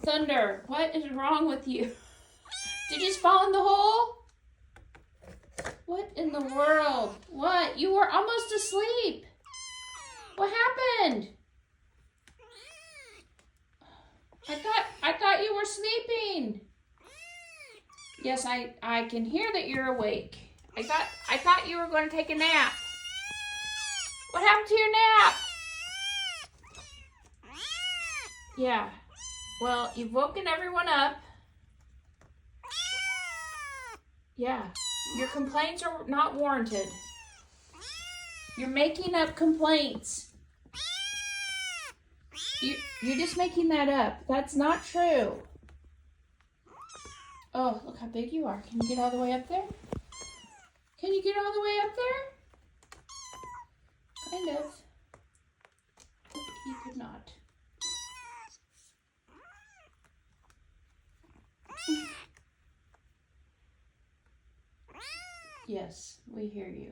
Thunder, what is wrong with you? Did you just fall in the hole? What in the world? What? You were almost asleep. What happened? I thought you were sleeping. Yes, I can hear that you're awake. I thought you were going to take a nap. What happened to your nap? Yeah. Well, you've woken everyone up. Yeah. Your complaints are not warranted. You're making up complaints. You're just making that up. That's not true. Oh, look how big you are. Can you get all the way up there? Can you get all the way up there? Kind of. Oh, you could not. Yes, we hear you.